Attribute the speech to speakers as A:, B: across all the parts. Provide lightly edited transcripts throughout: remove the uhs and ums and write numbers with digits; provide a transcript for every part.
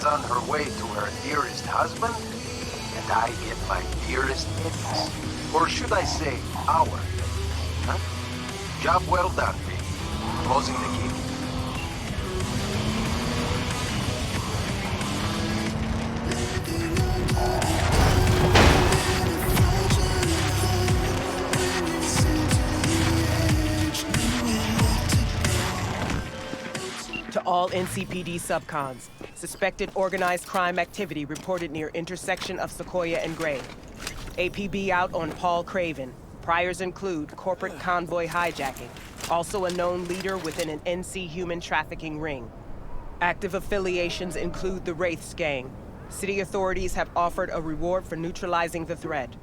A: on her way to her dearest husband, and I get my dearest mittens. Or should I say, our mittens, huh? Job well done, baby. Closing the gate.
B: To all NCPD subcons, suspected organized crime activity reported near intersection of Sequoia and Gray. APB out on Paul Craven. Priors include corporate convoy hijacking, also a known leader within an NC human trafficking ring. Active affiliations include the Wraiths gang. City authorities have offered a reward for neutralizing the threat.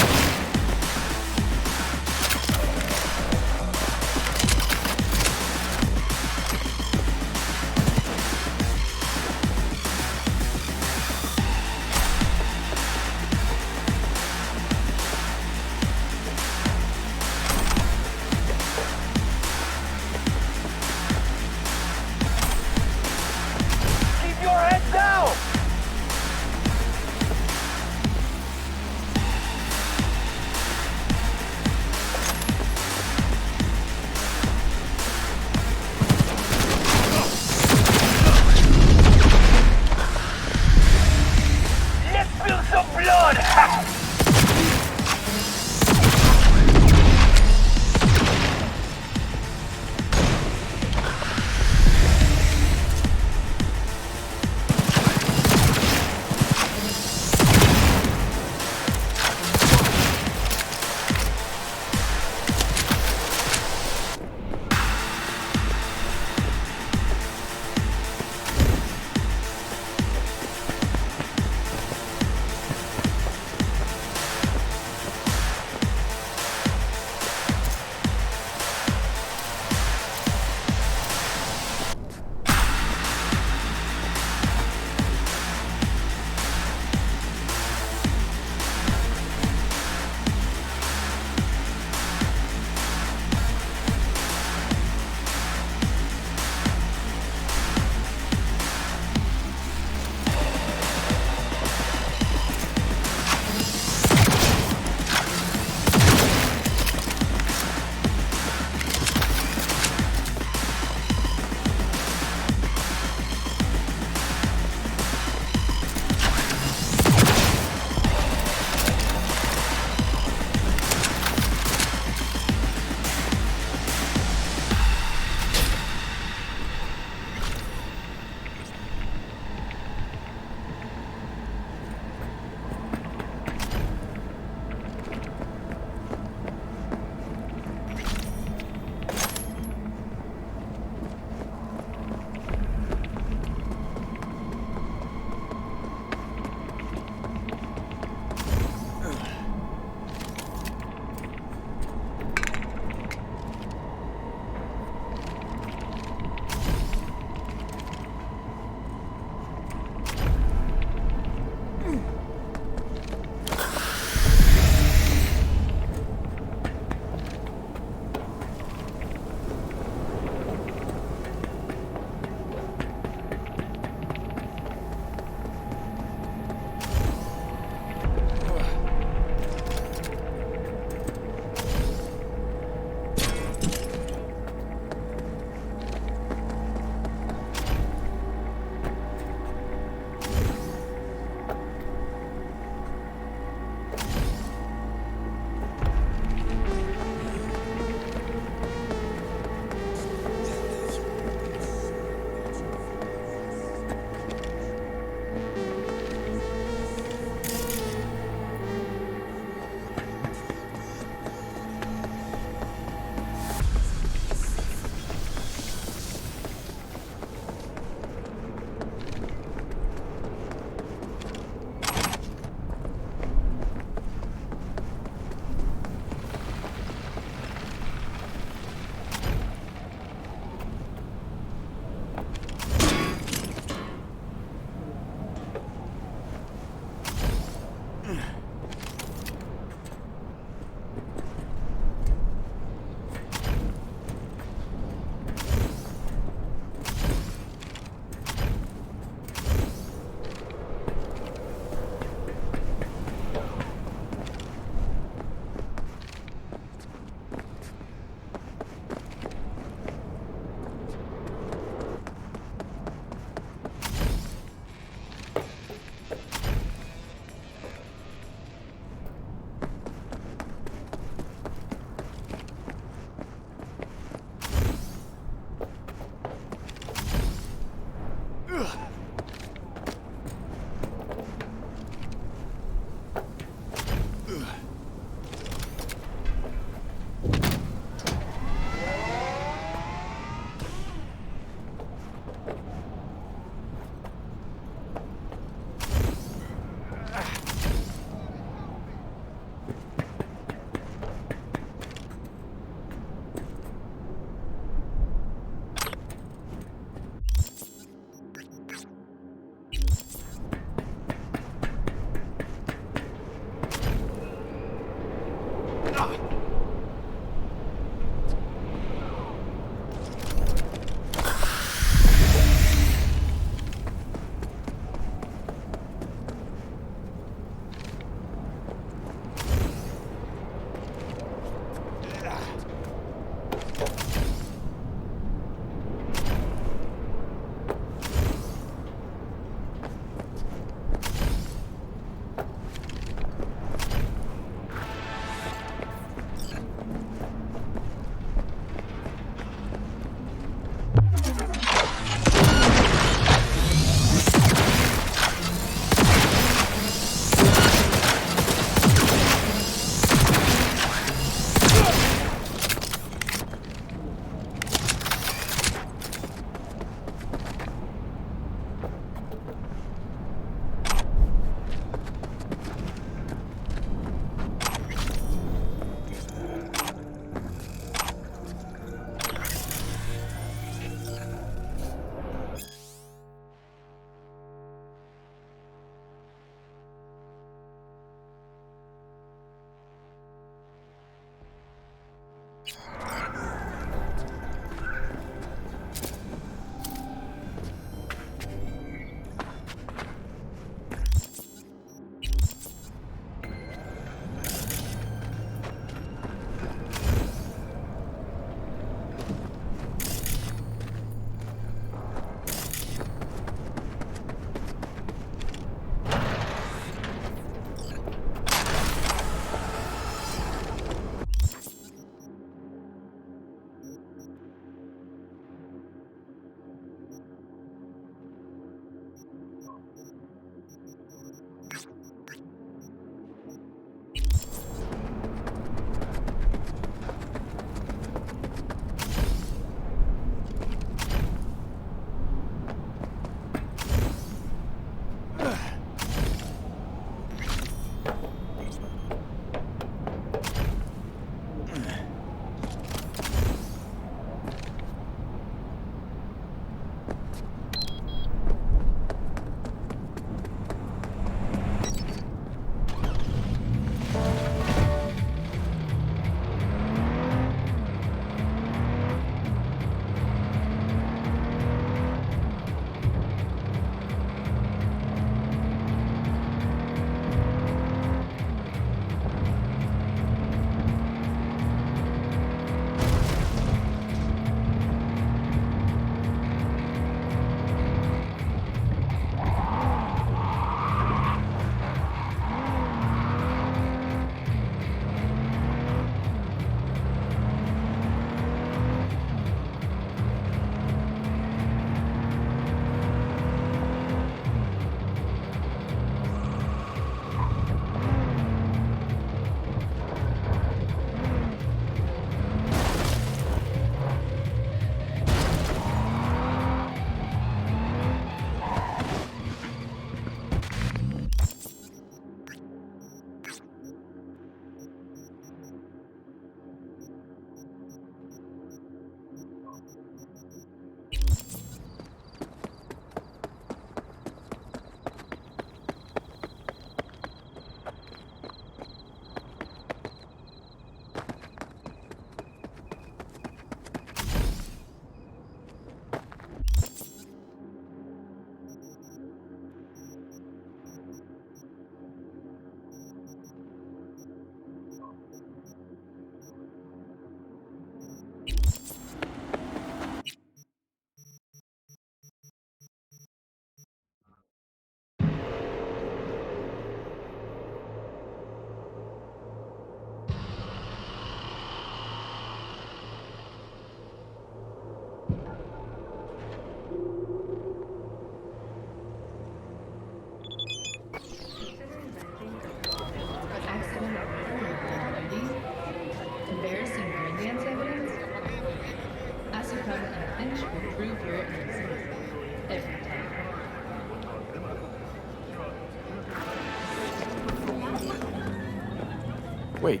C: Wait,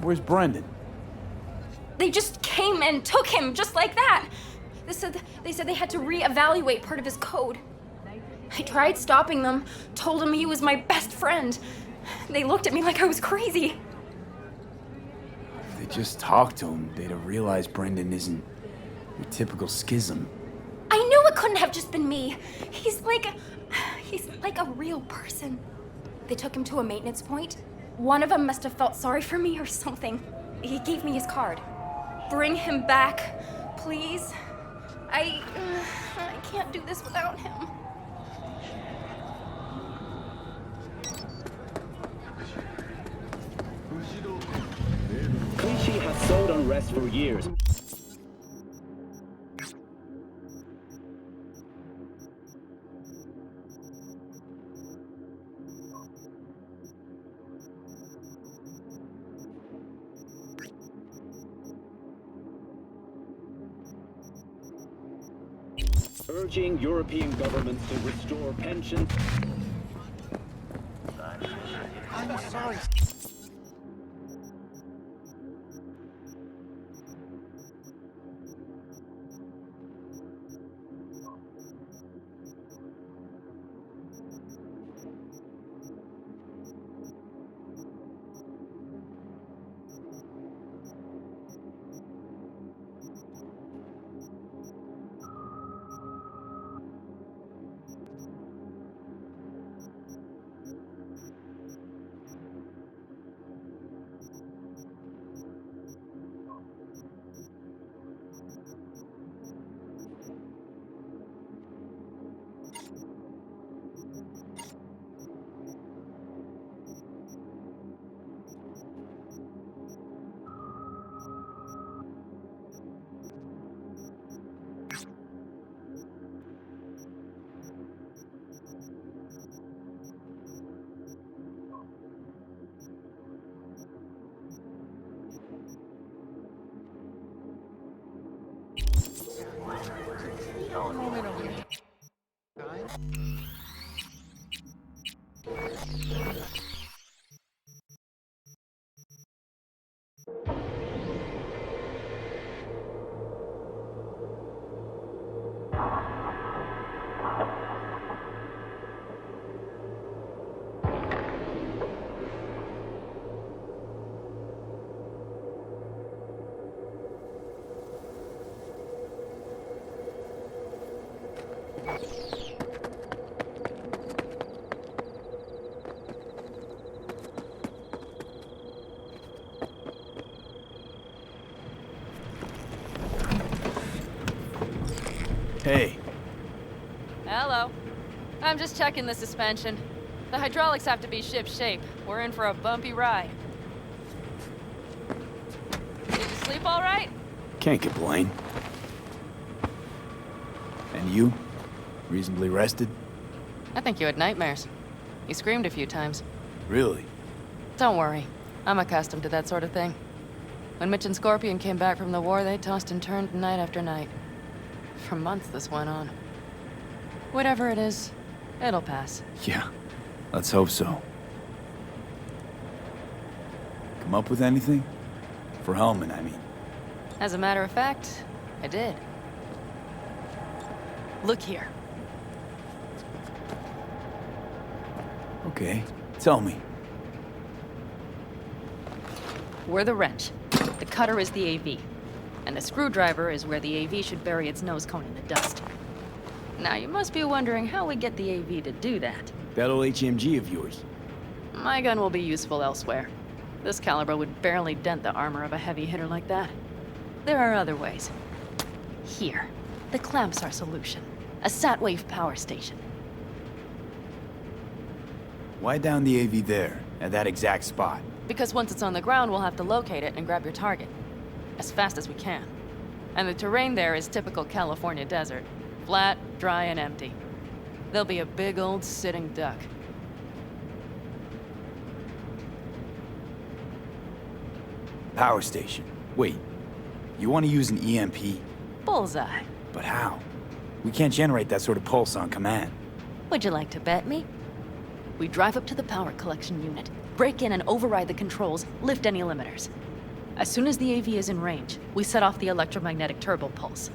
C: where's Brendan?
D: They just came and took him, just like that. They said they had to reevaluate part of his code. I tried stopping them, told him he was my best friend. They looked at me like I was crazy.
C: If they just talked to him, they'd have realized Brendan isn't your typical schism.
D: I knew it couldn't have just been me. He's like a real person. They took him to a maintenance point. One of them must have felt sorry for me or something. He gave me his card. Bring him back, please. I can't do this without him.
E: Clichy has sowed unrest for years. Urging European governments to restore pensions.
A: I'm sorry.
C: Hey.
F: Hello. I'm just checking the suspension. The hydraulics have to be ship-shape. We're in for a bumpy ride. Did you sleep all right?
C: Can't complain. And you? Reasonably rested?
F: I think you had nightmares. You screamed a few times.
C: Really?
F: Don't worry. I'm accustomed to that sort of thing. When Mitch and Scorpion came back from the war, they tossed and turned night after night. For months this went on. Whatever it is, it'll pass.
C: Yeah. Let's hope so. Come up with anything? For Hellman, I mean.
F: As a matter of fact, I did. Look here.
C: Okay. Tell me.
F: We're the wrench. The cutter is the AV. And the screwdriver is where the AV should bury its nose cone in the dust. Now, you must be wondering how we get the AV to do that.
C: That old HMG of yours.
F: My gun will be useful elsewhere. This caliber would barely dent the armor of a heavy hitter like that. There are other ways. Here. The clamp's our solution. A Satwave power station.
C: Why down the AV there, at that exact spot?
F: Because once it's on the ground, we'll have to locate it and grab your target. As fast as we can. And the terrain there is typical California desert. Flat, dry, and empty. There'll be a big old sitting duck.
C: Power station. Wait. You want to use an EMP?
F: Bullseye.
C: But how? We can't generate that sort of pulse on command.
F: Would you like to bet me? We drive up to the power collection unit, break in and override the controls, lift any limiters. As soon as the AV is in range, we set off the electromagnetic turbo pulse.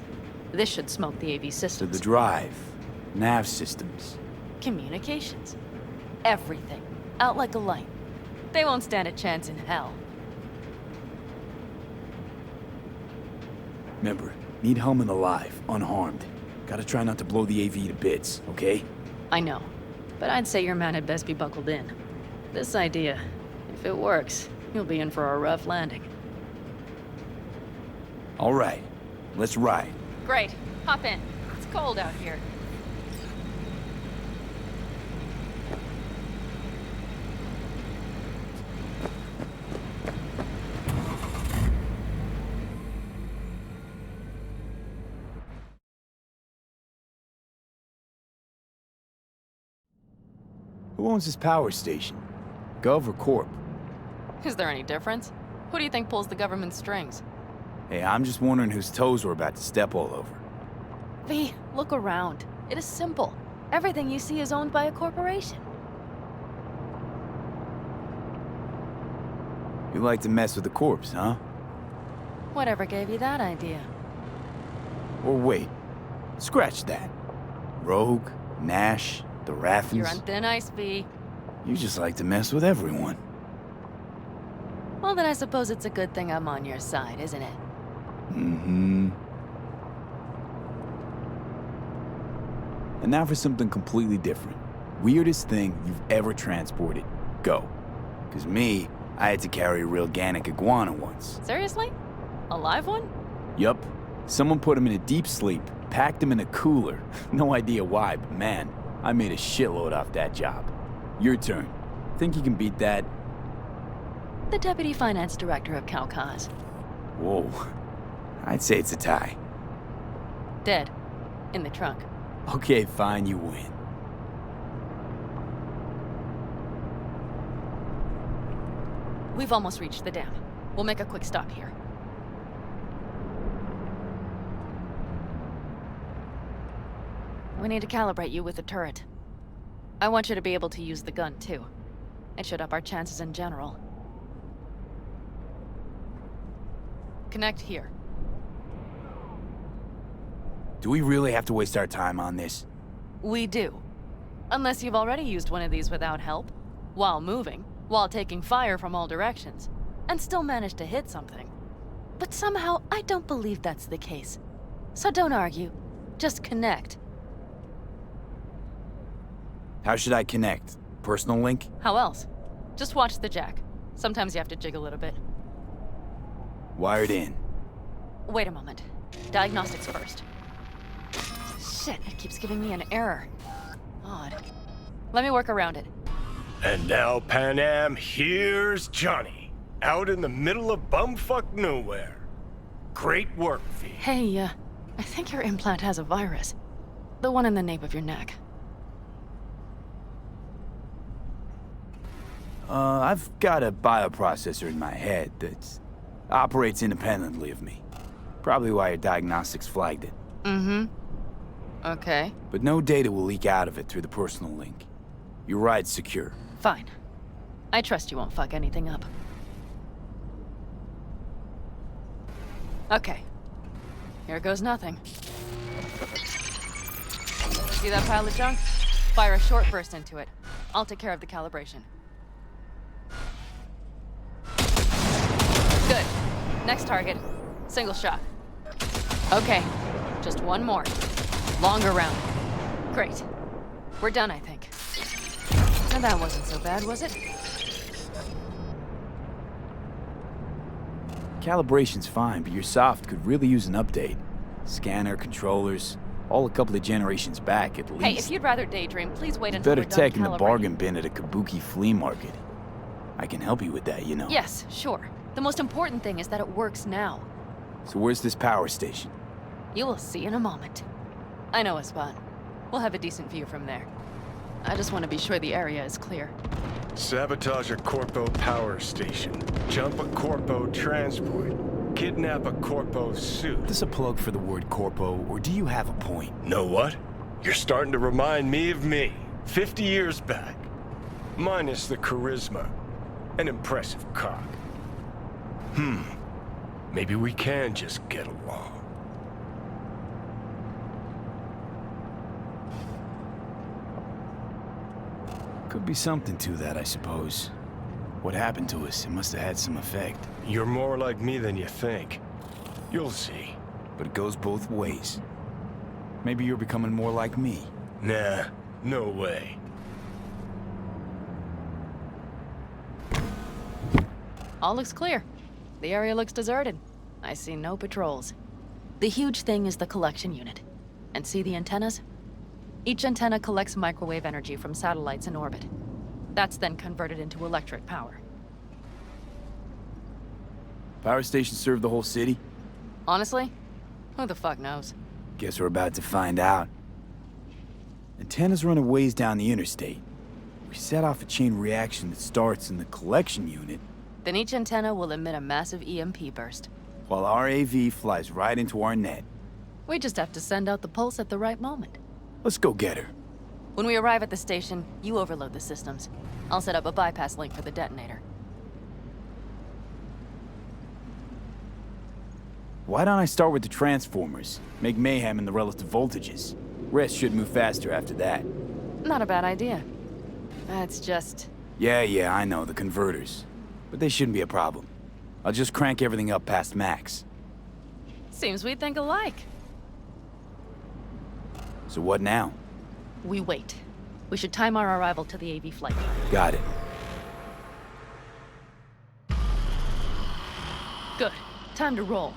F: This should smoke the AV
C: So
F: systems.
C: the drive, nav systems.
F: Communications. Everything. Out like a light. They won't stand a chance in hell.
C: Remember, need Hellman alive, unharmed. Gotta try not to blow the AV to bits, okay?
F: I know. But I'd say your man had best be buckled in. This idea, if it works, you'll be in for a rough landing.
C: All right, let's ride.
F: Great. Hop in. It's cold out here.
C: Who owns this power station? Gov or Corp?
F: Is there any difference? Who do you think pulls the government's strings?
C: Hey, I'm just wondering whose toes we're about to step all over.
F: V, look around. It is simple. Everything you see is owned by a corporation.
C: You like to mess with the corpse, huh?
F: Whatever gave you that idea?
C: Or wait, scratch that. Rogue, Nash, the Raffins.
F: You're on thin ice, V.
C: You just like to mess with everyone.
F: Well, then I suppose it's a good thing I'm on your side, isn't it?
C: Mm-hmm. And now for something completely different. Weirdest thing you've ever transported. Go. 'Cause me, I had to carry a real Gannic iguana once.
F: Seriously? A live one?
C: Yup. Someone put him in a deep sleep, packed him in a cooler. No idea why, but man, I made a shitload off that job. Your turn. Think you can beat that?
F: The Deputy Finance Director of Kaukaz.
C: Whoa. I'd say it's a tie.
F: Dead. In the trunk.
C: Okay, fine, you win.
F: We've almost reached the dam. We'll make a quick stop here. We need to calibrate you with the turret. I want you to be able to use the gun, too. It should up our chances in general. Connect here.
C: Do we really have to waste our time on this?
F: We do. Unless you've already used one of these without help, while moving, while taking fire from all directions, and still managed to hit something. But somehow, I don't believe that's the case. So don't argue. Just connect.
C: How should I connect? Personal link?
F: How else? Just watch the jack. Sometimes you have to jig a little bit.
C: Wired in.
F: Wait a moment. Diagnostics first. Shit, it keeps giving me an error. Odd. Let me work around it.
G: And now, Pan Am, here's Johnny. Out in the middle of bumfuck nowhere. Great work, V.
F: Hey, I think your implant has a virus. The one in the nape of your neck.
C: I've got a bioprocessor in my head that operates independently of me. Probably why your diagnostics flagged it.
F: Mm-hmm. Okay.
C: But no data will leak out of it through the personal link. Your ride's secure.
F: Fine. I trust you won't fuck anything up. Okay. Here goes nothing. See that pile of junk? Fire a short burst into it. I'll take care of the calibration. Good. Next target. Single shot. Okay. Just one more. Longer round. Great. We're done, I think. And that wasn't so bad, was it?
C: Calibration's fine, but your soft could really use an update. Scanner, controllers, all a couple of generations back at least.
F: Hey, if you'd rather daydream, please wait until
C: Better
F: we're done
C: tech in the
F: calibrating.
C: bargain bin at a kabuki flea market. I can help you with that, you know.
F: Yes, sure. The most important thing is that it works now.
C: So where's this power station?
F: You will see in a moment. I know a spot. We'll have a decent view from there. I just want to be sure the area is clear.
G: Sabotage a Corpo power station. Jump a Corpo transport. Kidnap a Corpo suit.
C: Is this a plug for the word corpo, or do you have a point?
G: Know what? You're starting to remind me of me. 50 years back. minus the charisma. An impressive cock. Maybe we can just get along.
C: Could be something to that, I suppose. What happened to us? It must have had some effect.
G: You're more like me than you think. You'll see.
C: But it goes both ways. Maybe you're becoming more like me.
G: Nah, no way.
F: All looks clear. The area looks deserted. I see no patrols. The huge thing is the collection unit. And see the antennas? Each antenna collects microwave energy from satellites in orbit. That's then converted into electric power.
C: Power stations serve the whole city?
F: Honestly, who the fuck knows?
C: Guess we're about to find out. Antennas run a ways down the interstate. We set off a chain reaction that starts in the collection unit,
F: Then each antenna will emit a massive EMP burst.
C: while our AV flies right into our net.
F: We just have to send out the pulse at the right moment.
C: Let's go get her.
F: When we arrive at the station, you overload the systems. I'll set up a bypass link for the detonator.
C: Why don't I start with the transformers? Make mayhem in the relative voltages. Rest should move faster after that.
F: Not a bad idea. That's just...
C: Yeah, I know, the converters. But they shouldn't be a problem. I'll just crank everything up past max.
F: Seems we think alike.
C: So what now?
F: We wait. We should time our arrival to the AV flight.
C: Got it.
F: Good. Time to roll.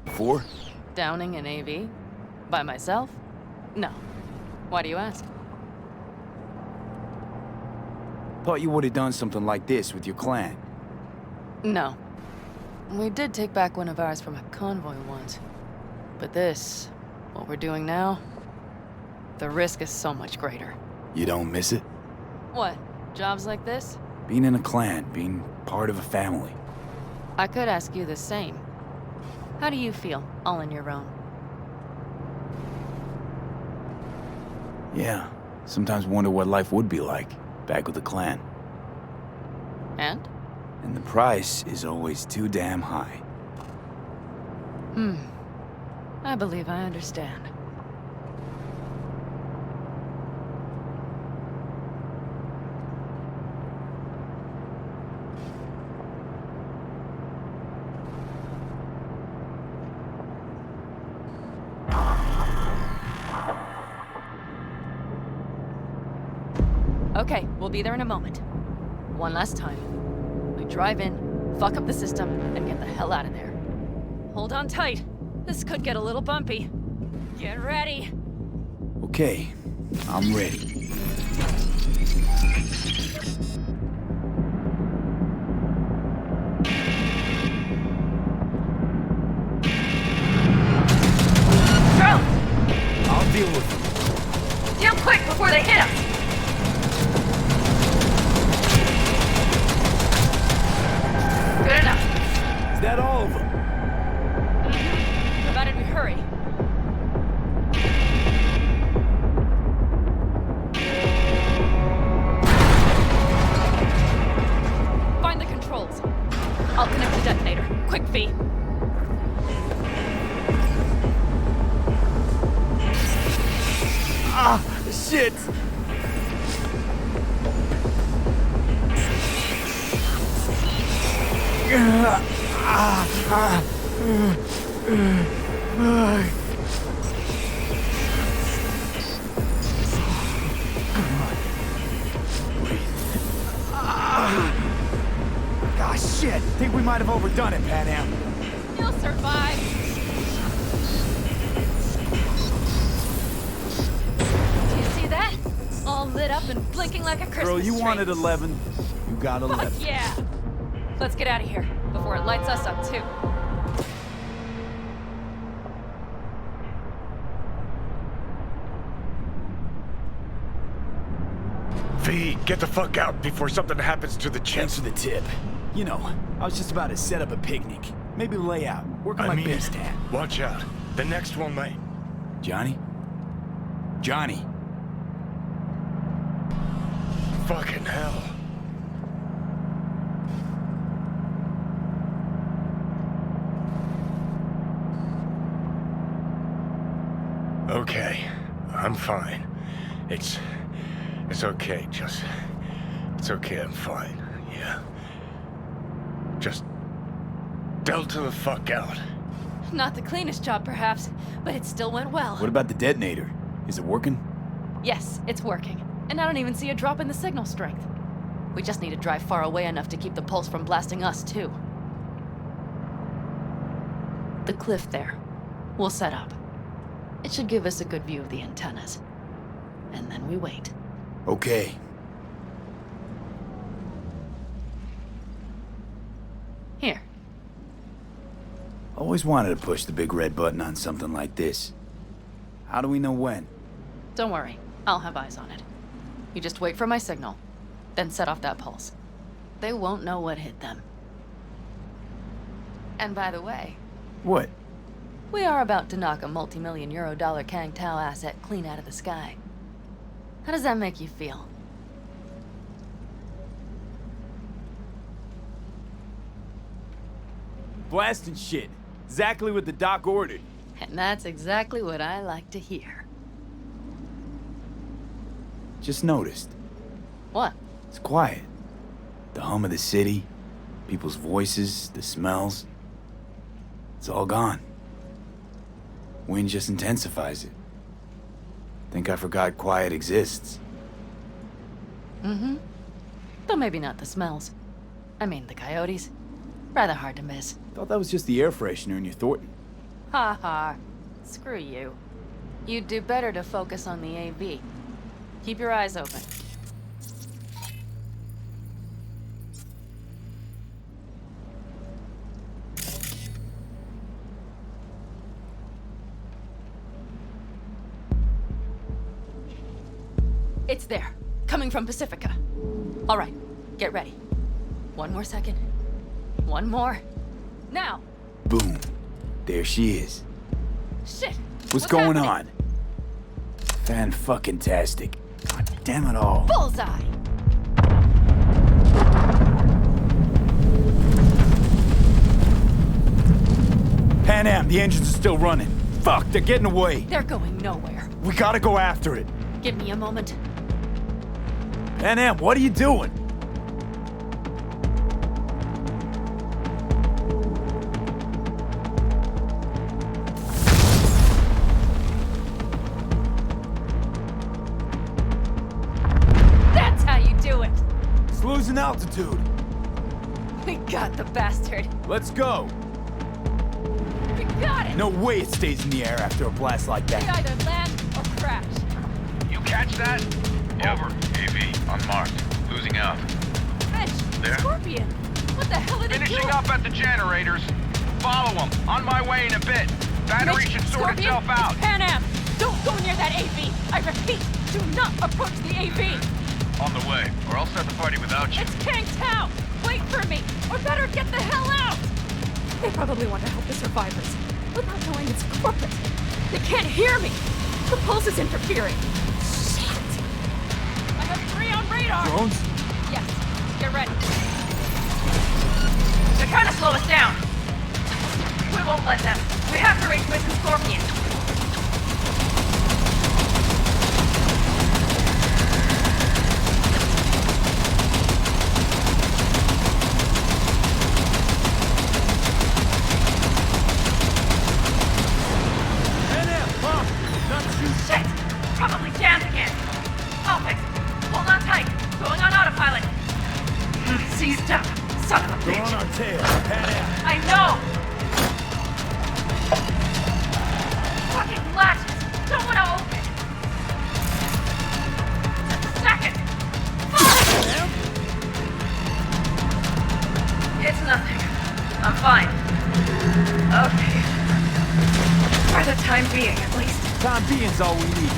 C: 4?
F: Downing an AV? By myself? No. Why do you ask?
C: Thought you would have done something like this with your clan.
F: No. We did take back one of ours from a convoy once. But this, what we're doing now, the risk is so much greater.
C: You don't miss it?
F: What? Jobs like this?
C: Being in a clan, being part of a family.
F: I could ask you the same. How do you feel, all on your own?
C: Yeah, sometimes wonder what life would be like, back with the clan.
F: And?
C: And the price is always too damn high.
F: I believe I understand. Okay, we'll be there in a moment. One last time. We drive in, fuck up the system, and get the hell out of there. Hold on tight. This could get a little bumpy. Get ready.
C: Okay, I'm ready.
F: Drone!
C: I'll deal with them.
F: Deal quick before they hit us! Good enough.
C: Is that all of them?
F: Provided we hurry. Find the controls. I'll connect the detonator. Quick, V.
C: Ah, shit! Ah, shit! Think we might have overdone it, Pan Am.
F: You'll survive. Do you see that? All lit up and blinking like a Christmas
C: Girl, you
F: tree.
C: wanted 11. You got 11.
F: Fuck yeah! Let's get out of here before it lights us up too.
G: V, get the fuck out before something happens to the
C: Thanks
G: chest.
C: for the tip. You know, I was just about to set up a picnic. Maybe lay out. Work on my base stand.
G: Watch out. The next one might.
C: Johnny? Johnny?
G: Fucking hell. Okay, I'm fine. It's okay, just... It's okay, I'm fine, yeah. Just... Delta the fuck out.
F: Not the cleanest job, perhaps, but it still went well.
C: What about the detonator? Is it working?
F: Yes, it's working. And I don't even see a drop in the signal strength. We just need to drive far away enough to keep the pulse from blasting us, too. The cliff there. We'll set up. It should give us a good view of the antennas. And then we wait.
C: Okay.
F: Here.
C: Always wanted to push the big red button on something like this. How do we know when?
F: Don't worry. I'll have eyes on it. You just wait for my signal, then set off that pulse. They won't know what hit them. And by the way...
C: What?
F: We are about to knock a multi-million-euro-dollar Kang Tao asset clean out of the sky. How does that make you feel?
C: Blasting shit. Exactly what the doc ordered.
F: And that's exactly what I like to hear.
C: Just noticed.
F: What?
C: It's quiet. The hum of the city, people's voices, the smells. It's all gone. Wind just intensifies it. Think I forgot quiet exists.
F: Mm-hmm. Though maybe not the smells. I mean, the coyotes. Rather hard to miss.
C: Thought that was just the air freshener in your Thornton.
F: Ha ha. Screw you. You'd do better to focus on the AV. Keep your eyes open. It's there. Coming from Pacifica. All right. Get ready. One more second. One more. Now!
C: Boom. There she is.
F: Shit!
C: What's going
F: happening?
C: on? Fan-fucking-tastic. God damn it all.
F: Bullseye!
C: Pan Am, the engines are still running. Fuck, they're getting away.
F: They're going nowhere.
C: We gotta go after it.
F: Give me a moment.
C: Pan Am, what are you doing?
F: That's how you do it!
C: It's losing altitude.
F: We got the bastard.
C: Let's go.
F: We got it!
C: No way it stays in the air after a blast like
F: We
C: that.
F: either land or crash.
H: You catch that? Over. AV, unmarked. Losing out.
F: Fish!
H: There?
F: Scorpion! What the hell are they
H: Finishing
F: doing?
H: up at the generators. Follow them. On my way in a bit. Battery
F: Mitch,
H: should sort
F: Scorpion,
H: itself out.
F: It's Pan Am! Don't go near that AV! I repeat, do not approach the AV!
H: On the way, or I'll start the party without you.
F: It's Kang Tao! Wait for me, or better get the hell out! They probably want to help the survivors, without knowing it's corporate. They can't hear me! The pulse is interfering. Shit! I have 3 on radar!
C: Drones?
F: Yes, get ready. They're trying to slow us down. We won't let them. We have to reach Mission Scorpion. Shit! Probably jammed again. I'll fix it. Hold on tight. Going on autopilot. Seized up. Son of a
C: They're
F: bitch.
C: on our tail. Pan Am.
F: I know! Fucking latches! Don't want to open! Just a second! It's nothing. I'm fine. Okay. For the time being, at least.
C: Time being's all we need.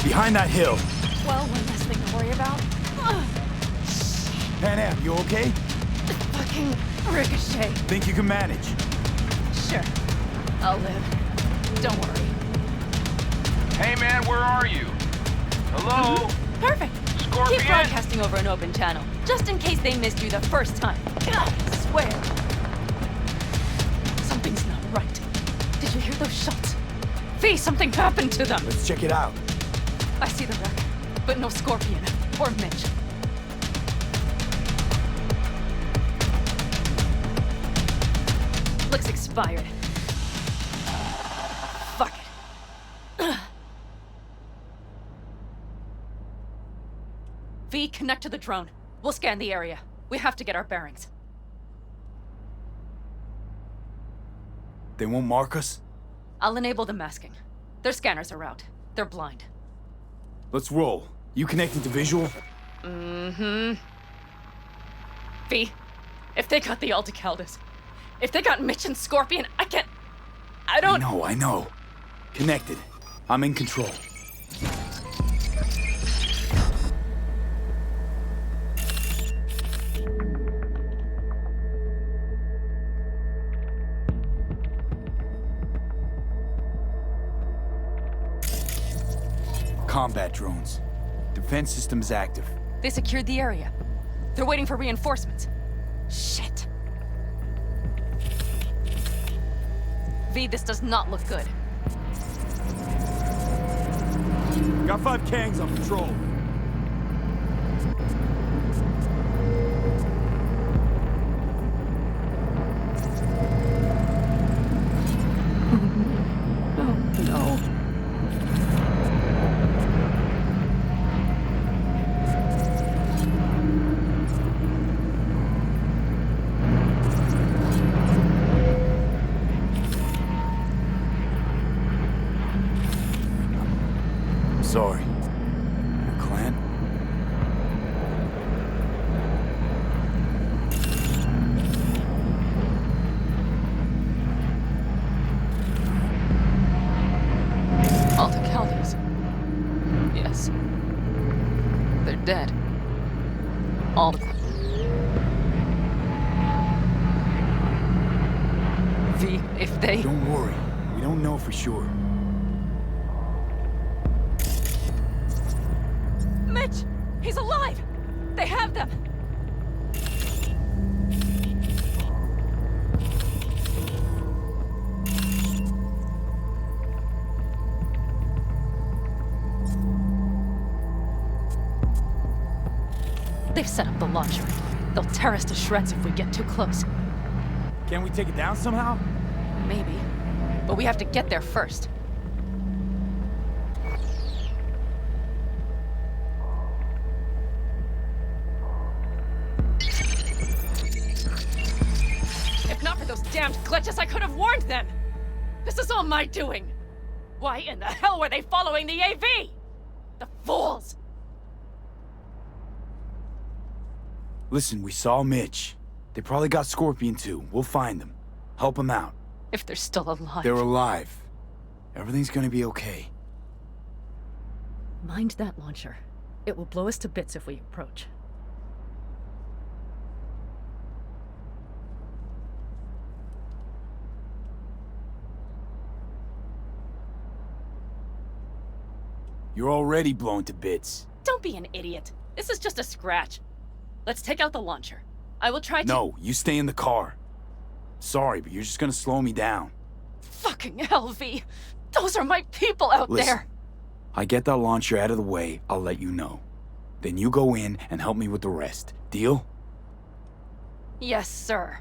C: Behind that hill.
F: Well, one less thing to worry about.
C: Pan Am, you okay?
F: Fucking ricochet.
C: Think you can manage?
F: Sure. I'll live. Don't worry.
H: Hey man, where are you? Hello?
F: Perfect.
H: Scorpion?
F: Keep broadcasting over an open channel, just in case they missed you the first time. God, I swear. Something's not right. Did you hear those shots? V, something happened to them.
C: Let's check it out.
F: I see the wreck, but no Scorpion or Mitch. Looks expired. Fuck it. V, connect to the drone. We'll scan the area. We have to get our bearings.
C: They won't mark us?
F: I'll enable the masking. Their scanners are out. They're blind.
C: Let's roll. You connected to visual?
F: Mm-hmm. V, if they got the Aldecaldos, if they got Mitch and Scorpion, I don't...
C: I know. Connected. I'm in control. Combat drones. Defense system is active.
F: They secured the area. They're waiting for reinforcements. Shit. V, this does not look good.
C: Got 5 Kangs on patrol.
F: No.
C: Sorry. Your clan?
F: Aldecaldos. Yes. They're dead. All of them. V, if they...
C: Don't worry. We don't know for sure.
F: Mitch! He's alive! They have them! They've set up the launcher. They'll tear us to shreds if we get too close.
C: Can we take it down somehow?
F: Maybe. But we have to get there first. If not for those damned glitches, I could have warned them! This is all my doing! Why in the hell were they following the AV? The fools!
C: Listen, we saw Mitch. They probably got Scorpion too. We'll find them. Help them out.
F: If they're still alive.
C: They're alive. Everything's gonna be okay.
F: Mind that launcher. It will blow us to bits if we approach.
C: You're already blown to bits.
F: Don't be an idiot. This is just a scratch. Let's take out the launcher. I will try to—
C: No, you stay in the car. Sorry, but you're just gonna slow me down.
F: Fucking hell, V. Those are my people out
C: Listen,
F: there.
C: I get that launcher out of the way, I'll let you know. Then you go in and help me with the rest. Deal?
F: Yes, sir.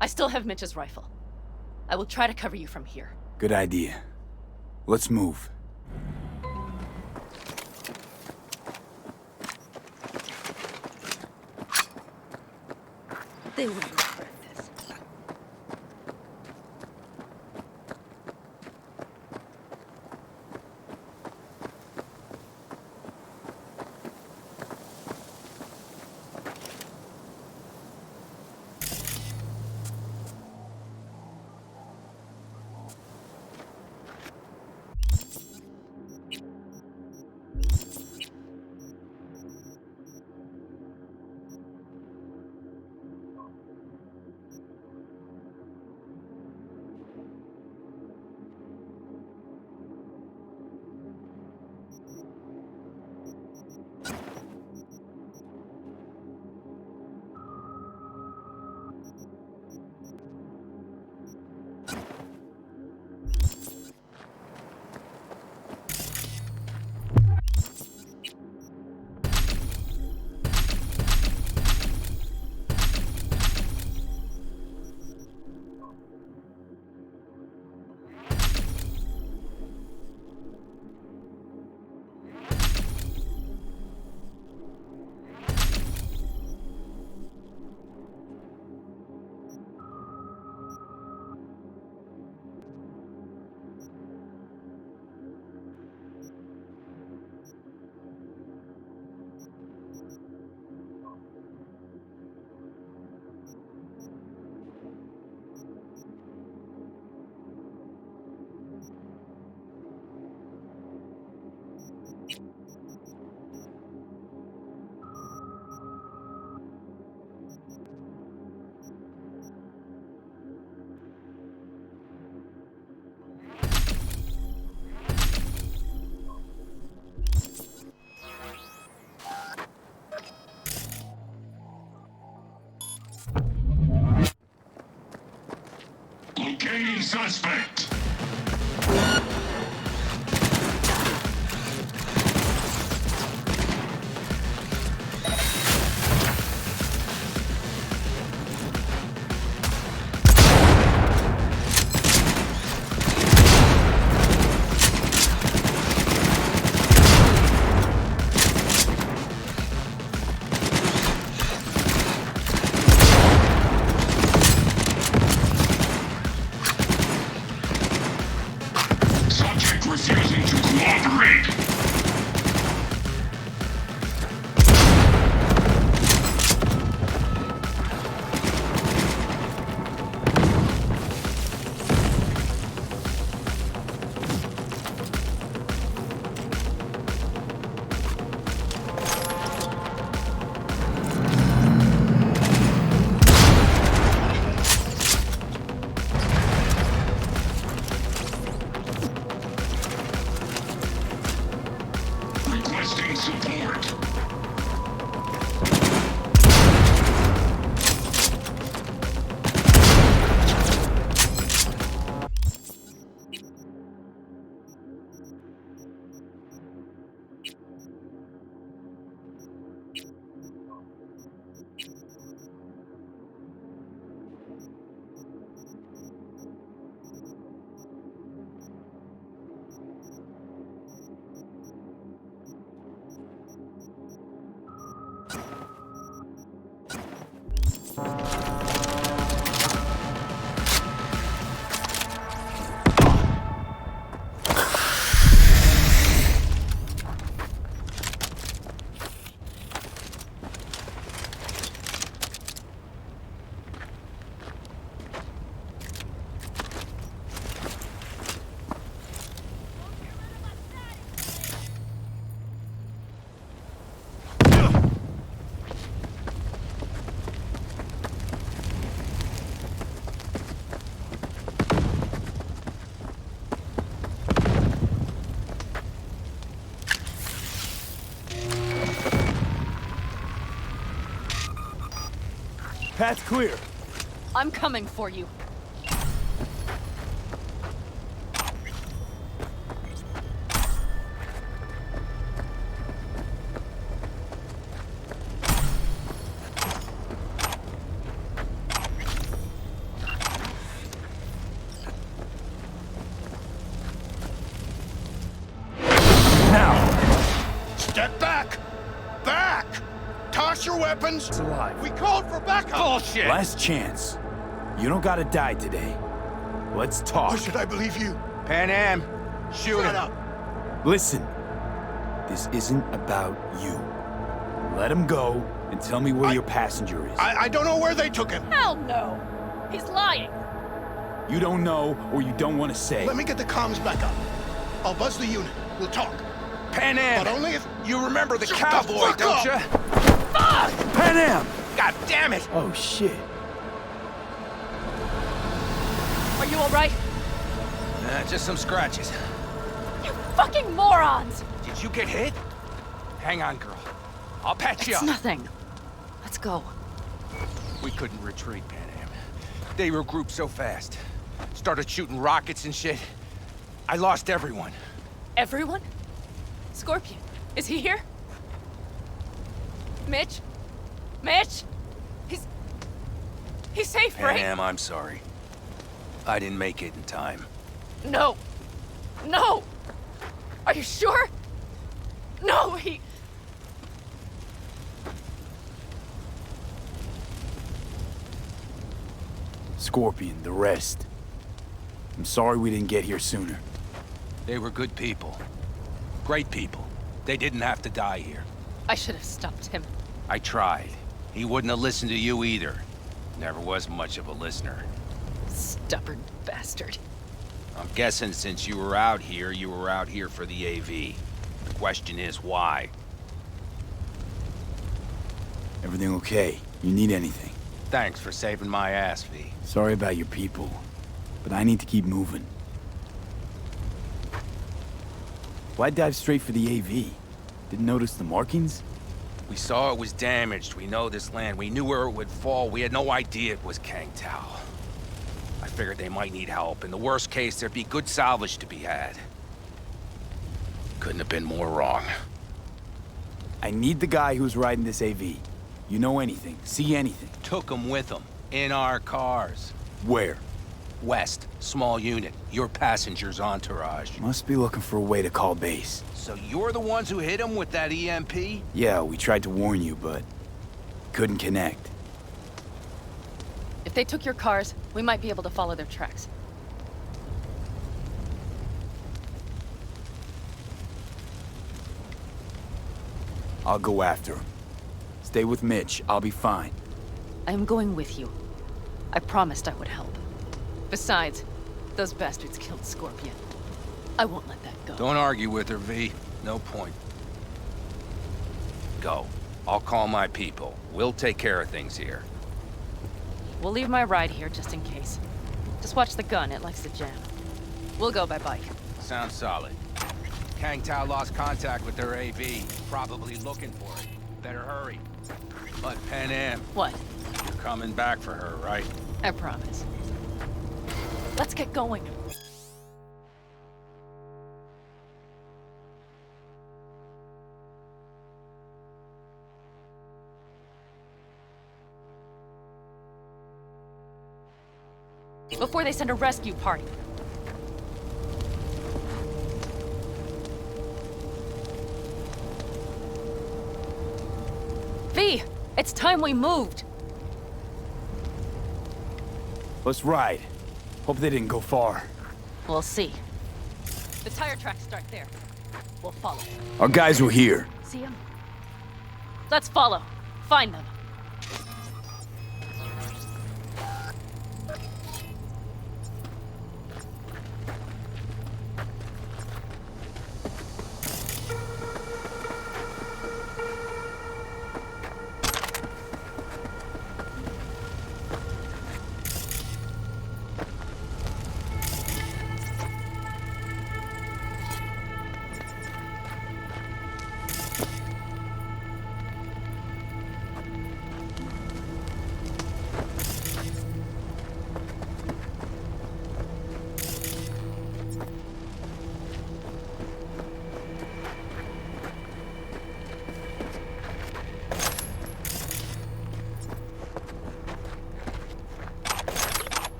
F: I still have Mitch's rifle. I will try to cover you from here.
C: Good idea. Let's move.
F: They will regret this.
I: Requesting support.
C: Path's clear.
F: I'm coming for you.
J: Step back! Back! Toss your weapons!
C: It's alive.
J: We called for backup!
G: Bullshit!
C: Last chance. You don't gotta die today. Let's talk.
J: Or should I believe you?
G: Pan Am, shoot
J: Shut
G: him.
J: up!
C: Listen. This isn't about you. Let him go and tell me where your passenger is.
J: I don't know where they took him.
F: Hell no! He's lying!
C: You don't know or you don't want to say.
J: Let me get the comms back up. I'll buzz the unit. We'll talk.
G: Pan Am,
J: But only if...
G: you remember the
J: Shut the
G: cowboy,
J: fuck
G: don't
J: up!
G: you?
C: Pan Am!
G: God damn it!
C: Oh, shit.
F: Are you alright?
G: Just some scratches.
F: You fucking morons!
G: Did you get hit? Hang on, girl. I'll patch you
F: It's
G: up.
F: nothing. Let's go.
G: We couldn't retreat, Pan Am. They regrouped so fast. Started shooting rockets and shit. I lost everyone.
F: Everyone? Scorpion, is he here? Mitch? Mitch? He's safe,
G: Pan
F: right?
G: Am, I'm sorry. I didn't make it in time.
F: No! No! Are you sure? No,
C: Scorpion, the rest. I'm sorry we didn't get here sooner.
G: They were good people. Great people. They didn't have to die here.
F: I should have stopped him.
G: I tried. He wouldn't have listened to you either. Never was much of a listener.
F: Stubborn bastard.
G: I'm guessing since you were out here for the AV. The question is, why?
C: Everything okay? You need anything?
G: Thanks for saving my ass, V.
C: Sorry about your people, but I need to keep moving. Why dive straight for the AV? Didn't notice the markings?
G: We saw it was damaged. We know this land. We knew where it would fall. We had no idea it was Kang Tao. I figured they might need help. In the worst case, there'd be good salvage to be had. Couldn't have been more wrong.
C: I need the guy who's riding this AV. You know anything, see anything.
G: Took them with them. In our cars.
C: Where?
G: West. Small unit. Your passenger's entourage.
C: Must be looking for a way to call base.
G: So you're the ones who hit him with that EMP?
C: Yeah, we tried to warn you, but couldn't connect.
F: If they took your cars, we might be able to follow their tracks.
C: I'll go after him. Stay with Mitch, I'll be fine.
F: I am going with you. I promised I would help. Besides, those bastards killed Scorpion. I won't let that go.
G: Don't argue with her, V. No point. Go. I'll call my people. We'll take care of things here.
F: We'll leave my ride here just in case. Just watch the gun, it likes to jam. We'll go by bike.
G: Sounds solid. Kang Tao lost contact with their AV. Probably looking for it. Better hurry. But Pan
F: What?
G: you're coming back for her, right?
F: I promise. Let's get going. Before they send a rescue party. V, it's time we moved.
C: Let's ride. Hope they didn't go far.
F: We'll see. The tire tracks start there. We'll follow.
C: Our guys were here.
F: See them? Let's follow. Find them.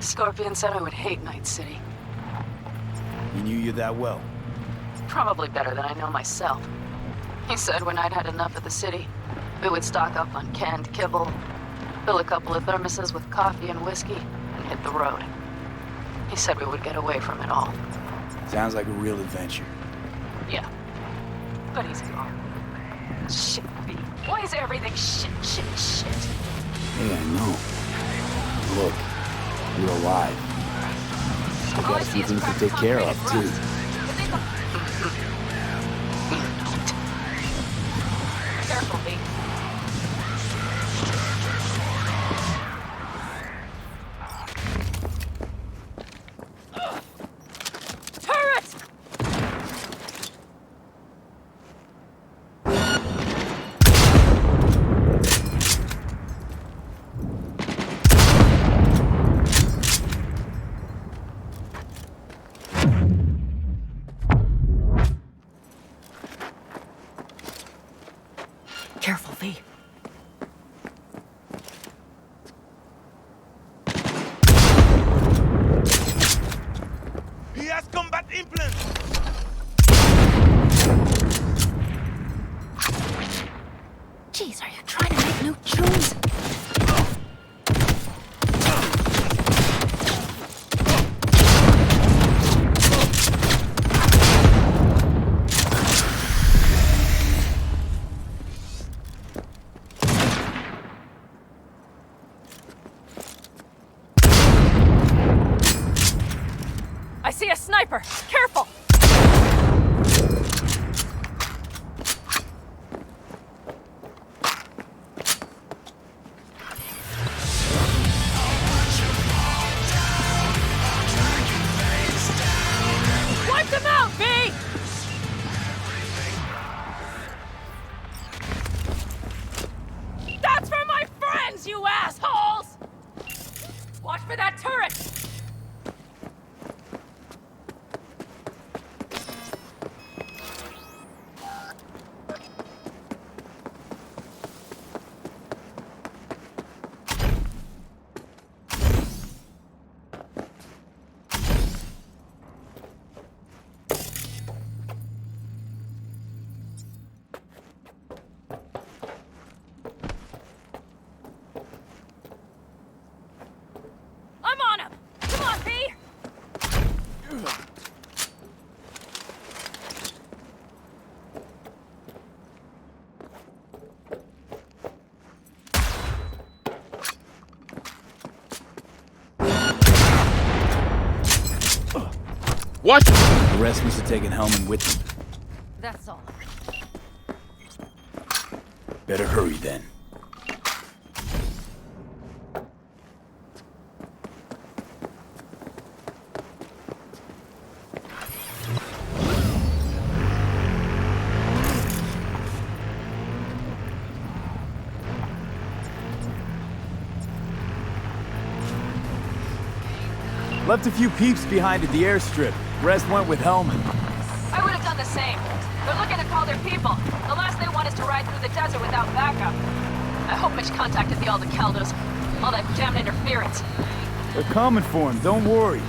I: Scorpion said I would hate Night City.
C: He knew you that well.
I: Probably better than I know myself. He said when I'd had enough of the city, we would stock up on canned kibble, fill a couple of thermoses with coffee and whiskey, and hit the road. He said we would get away from it all.
C: Sounds like a real adventure.
I: Yeah. But he's gone. Shit, V. Why is everything shit?
C: Hey, I know. Look, you're alive. We got a few things to take care of, too.
I: Careful, V.
F: Turret! Careful, V.
J: He has combat implants!
D: Jeez, are you trying to make new tunes?
F: I see a sniper! Careful! Wipe them out, V! That's for my friends, you assholes! Watch for that turret! I'm on him!
G: What?
C: The rest must have taken Hellman with them.
F: That's all.
C: Better hurry then. Left a few peeps behind at the airstrip. Rest went with Hellman.
I: I would have done the same. They're looking to call their people. The last they want is to ride through the desert without backup. I hope Mitch contacted the Aldecaldos. All that damn interference.
C: They're coming for him, don't worry.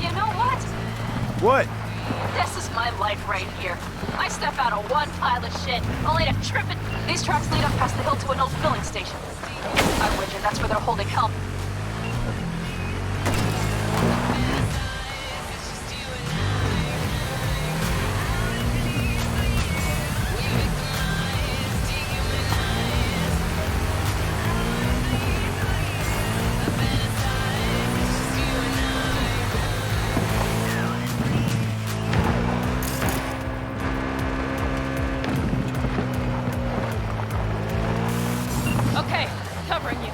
I: You know what?
C: What?
I: This is my life right here. I step out of one pile of shit, only to trip it. These tracks lead up past the hill to an old filling station. I wager that's where they're holding help. Okay, covering you.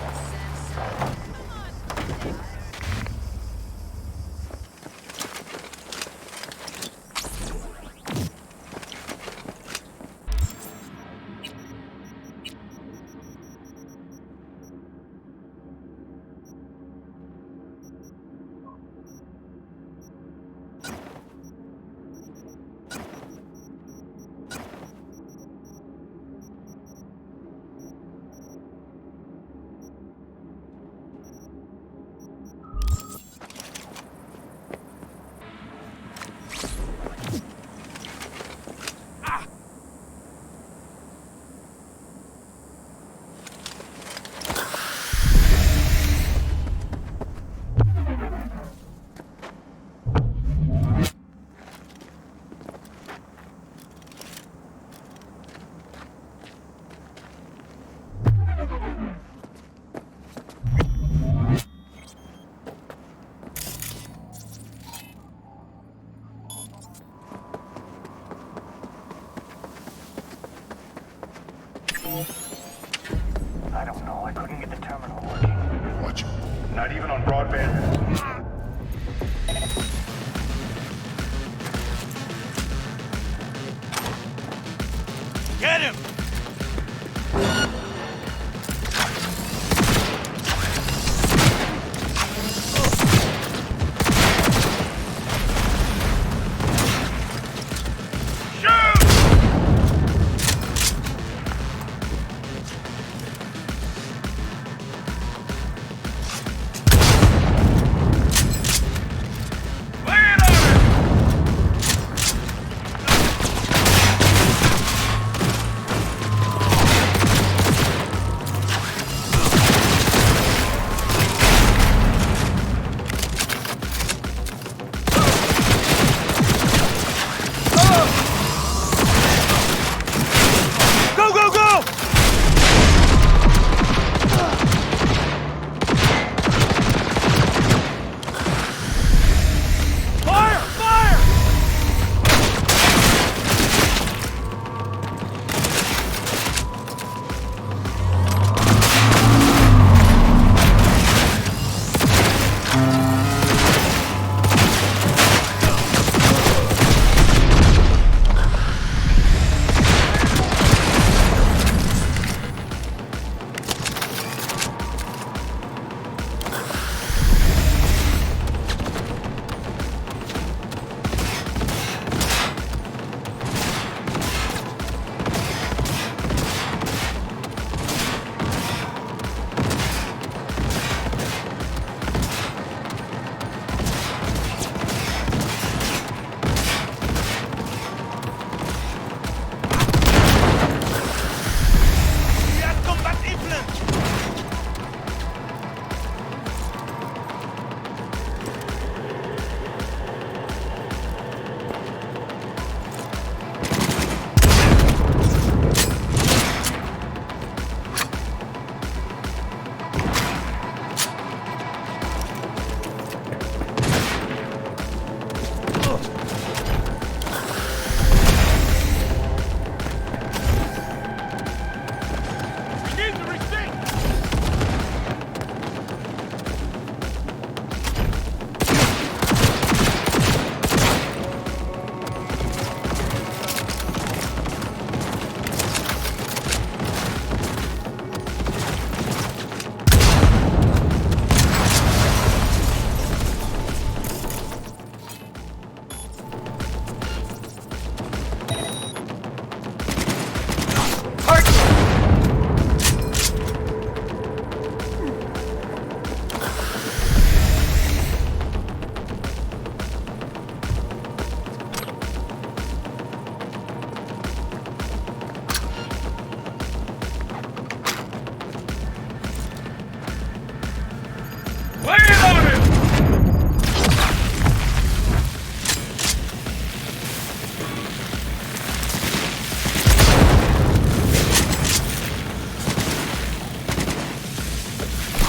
K: I don't know. I couldn't get the terminal working.
J: What?
K: Not even on broadband.
J: Get him!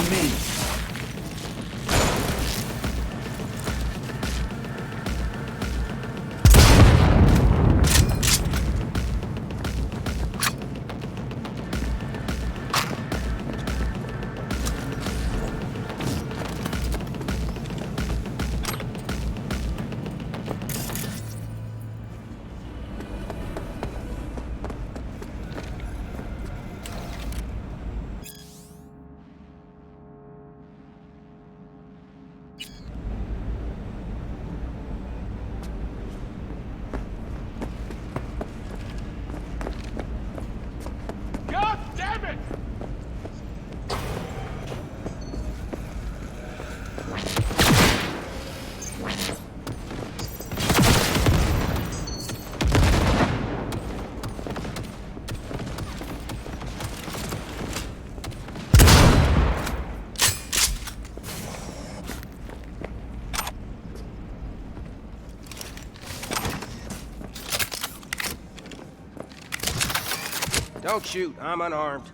C: on me.
L: Don't shoot, I'm unarmed.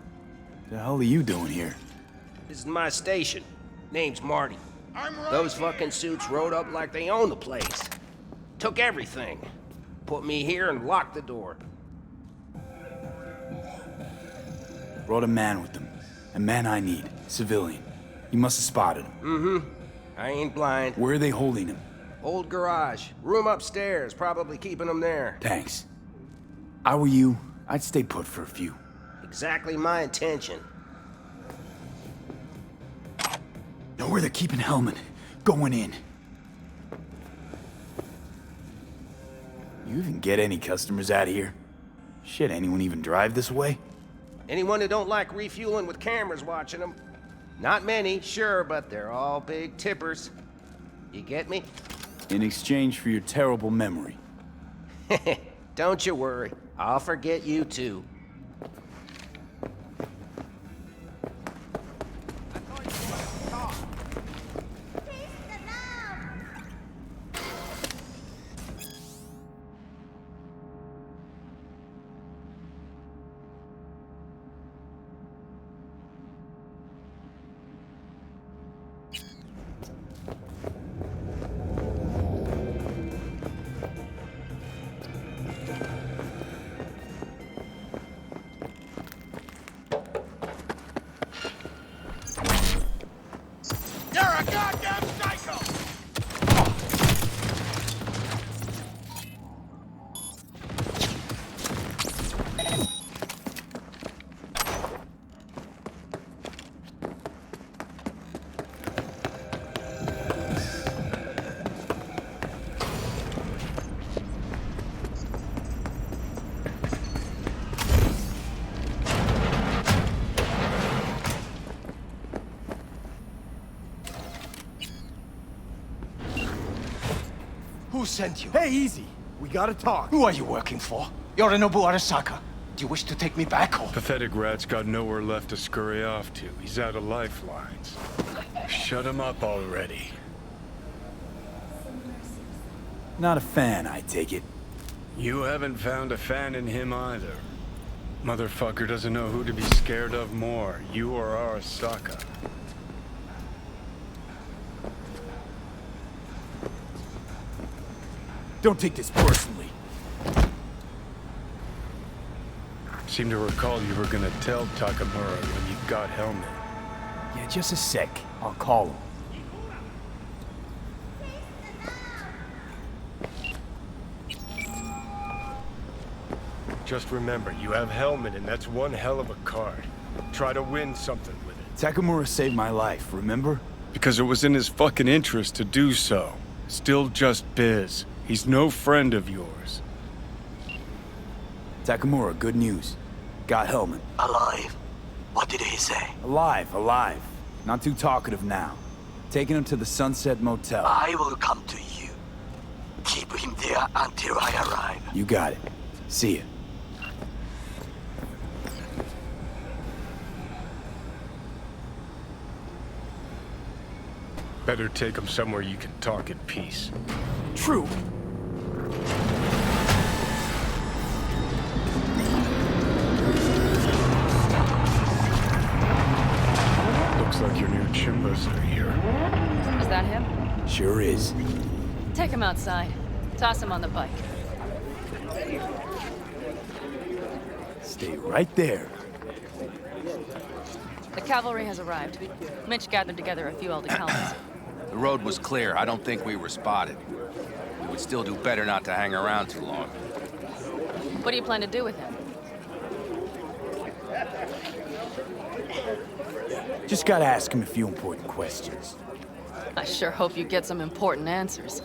C: The hell are you doing here?
L: This is my station. Name's Marty. Those fucking suits rode up like they own the place. Took everything. Put me here and locked the door.
C: Brought a man with them. A man I need. Civilian. You must have spotted him.
L: Mm-hmm. I ain't blind.
C: Where are they holding him?
L: Old garage. Room upstairs. Probably keeping him there.
C: Thanks. I were you, I'd stay put for a few.
L: Exactly my intention.
C: Know where they're keeping Hellman. Going in. You even get any customers out here? Shit, anyone even drive this way?
L: Anyone who don't like refueling with cameras watching them. Not many, sure, but they're all big tippers. You get me?
C: In exchange for your terrible memory.
L: Don't you worry. I'll forget you too.
M: Who sent you?
C: Hey, easy. We gotta talk.
M: Who are you working for? Yorinobu Arasaka. Do you wish to take me back home?
N: Pathetic rat's got nowhere left to scurry off to. He's out of lifelines. Shut him up already.
C: Not a fan, I take it.
N: You haven't found a fan in him either. Motherfucker doesn't know who to be scared of more, you or Arasaka.
C: Don't take this personally.
N: Seem to recall you were gonna tell Takamura when you got Hellman.
C: Yeah, just a sec. I'll call him.
N: Just remember, you have Hellman, and that's one hell of a card. Try to win something with it.
C: Takamura saved my life, remember?
N: Because it was in his fucking interest to do so. Still just biz. He's no friend of yours.
C: Takamura, good news. Got Hellman.
K: Alive? What did he say?
C: Alive, alive. Not too talkative now. Taking him to the Sunset Motel.
K: I will come to you. Keep him there until I arrive.
C: You got it. See ya.
N: Better take him somewhere you can talk in peace.
C: True.
N: Looks like your new Chimbas are here.
F: Is that him?
C: Sure is.
F: Take him outside. Toss him on the bike.
C: Stay right there.
F: The cavalry has arrived. Mitch gathered together a few Aldecaldos.
G: The road was clear. I don't think we were spotted. We would still do better not to hang around too long.
F: What do you plan to do with him?
C: Just gotta ask him a few important questions.
F: I sure hope you get some important answers.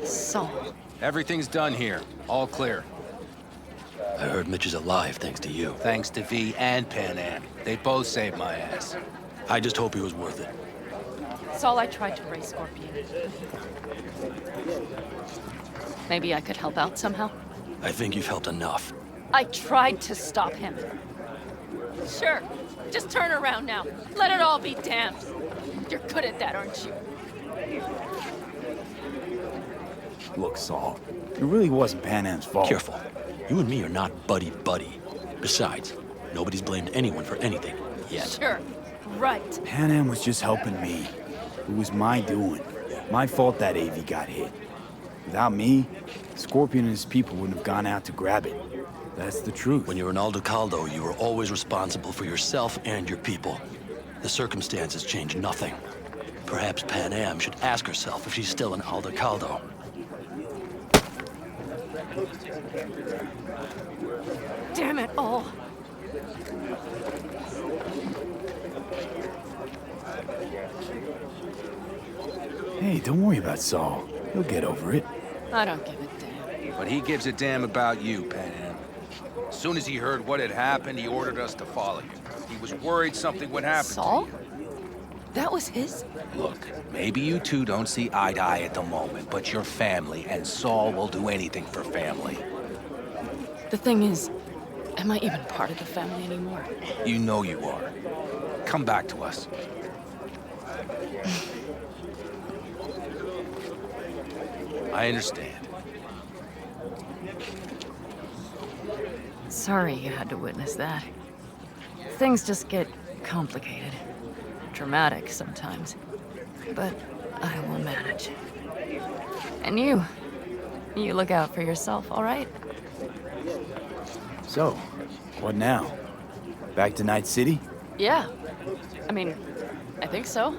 F: Saul.
G: Everything's done here. All clear.
K: I heard Mitch is alive thanks to you.
G: Thanks to V and Pan Am. They both saved my ass.
K: I just hope he was worth it.
F: Saul, I tried to raise Scorpion. Maybe I could help out somehow?
K: I think you've helped enough.
F: I tried to stop him. Sure. Just turn around now. Let it all be damned. You're good at that, aren't you?
C: Look, Saul, it really wasn't Pan Am's fault.
K: Careful. You and me are not buddy-buddy. Besides, nobody's blamed anyone for anything, yet.
F: Sure. Right.
C: Pan Am was just helping me. It was my doing. My fault that AV got hit. Without me, Scorpion and his people wouldn't have gone out to grab it. That's the truth.
K: When you're an Aldecaldo, you were always responsible for yourself and your people. The circumstances change nothing. Perhaps Pan Am should ask herself if she's still an Aldecaldo.
F: Damn it all.
C: Hey, don't worry about Saul. He'll get over it.
F: I don't give a damn.
G: But he gives a damn about you, Pan Am. As soon as he heard what had happened, he ordered us to follow you. He was worried something would happen
F: Saul?
G: to you.
F: That was his?
G: Look, maybe you two don't see eye to eye at the moment, but you're family, and Saul will do anything for family.
F: The thing is, am I even part of the family anymore?
G: You know you are. Come back to us. I understand.
F: Sorry you had to witness that. Things just get complicated. Dramatic sometimes. But I will manage. And you look out for yourself, all right?
C: So, what now? Back to Night City?
F: Yeah. I mean, I think so.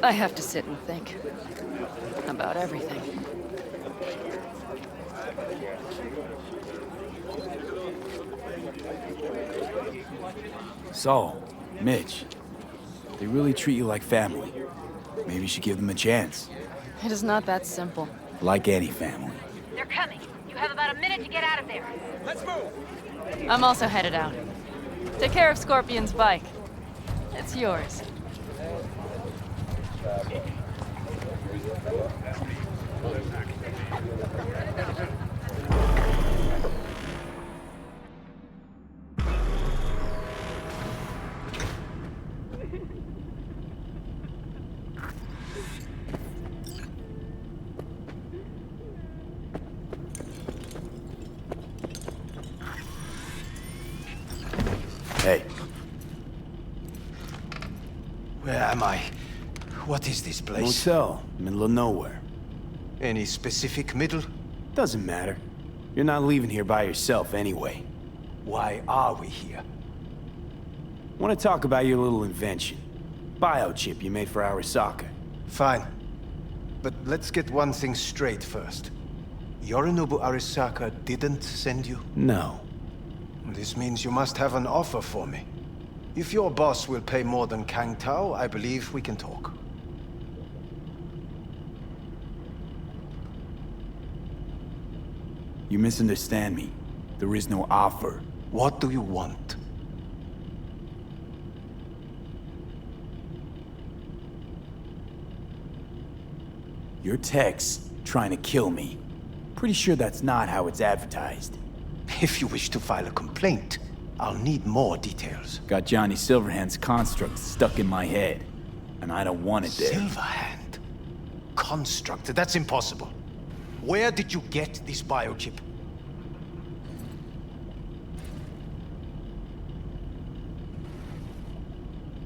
F: I have to sit and think. About everything.
C: Saul, Mitch, they really treat you like family. Maybe you should give them a chance.
F: It is not that simple.
C: Like any family.
O: They're coming. You have about a minute to get out of there.
J: Let's move!
F: I'm also headed out. Take care of Scorpion's bike. It's yours.
M: Hey. Where am I? What is this place?
C: Motel, middle of nowhere.
M: Any specific middle?
C: Doesn't matter. You're not leaving here by yourself anyway.
M: Why are we here?
C: Want to talk about your little invention. Biochip you made for Arasaka.
M: Fine. But let's get one thing straight first. Yorinobu Arasaka didn't send you?
C: No.
M: This means you must have an offer for me. If your boss will pay more than Kang Tao, I believe we can talk.
C: You misunderstand me. There is no offer.
M: What do you want?
C: Your text trying to kill me. Pretty sure that's not how it's advertised.
M: If you wish to file a complaint, I'll need more details.
C: Got Johnny Silverhand's construct stuck in my head, and I don't want it there.
M: Silverhand? Construct? That's impossible. Where did you get this biochip?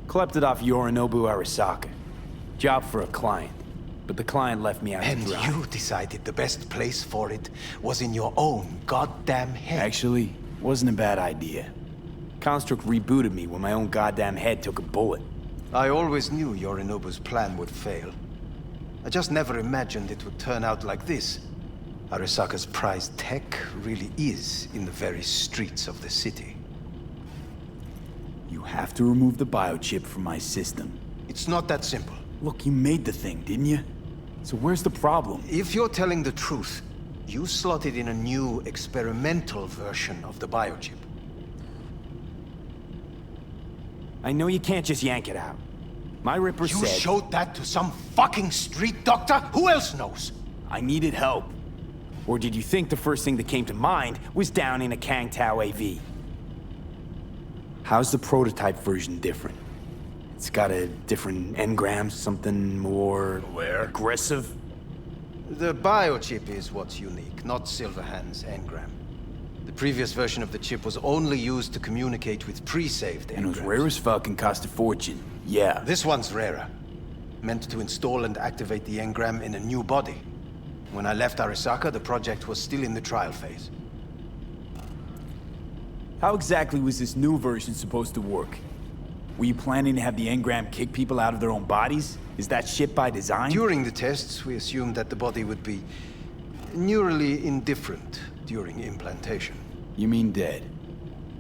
C: Collected off Yorinobu Arasaka. Job for a client. But the client left me out to dry.
M: And you decided the best place for it was in your own goddamn head.
C: Actually, wasn't a bad idea. Construct rebooted me when my own goddamn head took a bullet.
M: I always knew Yorinobu's plan would fail. I just never imagined it would turn out like this. Arasaka's prized tech really is in the very streets of the city.
C: You have to remove the biochip from my system.
M: It's not that simple.
C: Look, you made the thing, didn't you? So where's the problem?
M: If you're telling the truth, you slotted in a new experimental version of the biochip.
C: I know you can't just yank it out. My Ripper said...
M: You showed that to some fucking street doctor? Who else knows?
C: I needed help. Or did you think the first thing that came to mind was down in a Kang Tao AV? How's the prototype version different? It's got a different engram, something more... aggressive?
M: The biochip is what's unique, not Silverhand's engram. The previous version of the chip was only used to communicate with pre-saved engrams.
C: And it was rare as fuck and cost a fortune. Yeah.
M: This one's rarer. Meant to install and activate the engram in a new body. When I left Arasaka, the project was still in the trial phase.
C: How exactly was this new version supposed to work? Were you planning to have the engram kick people out of their own bodies? Is that shit by design?
M: During the tests, we assumed that the body would be neurally indifferent during implantation.
C: You mean dead?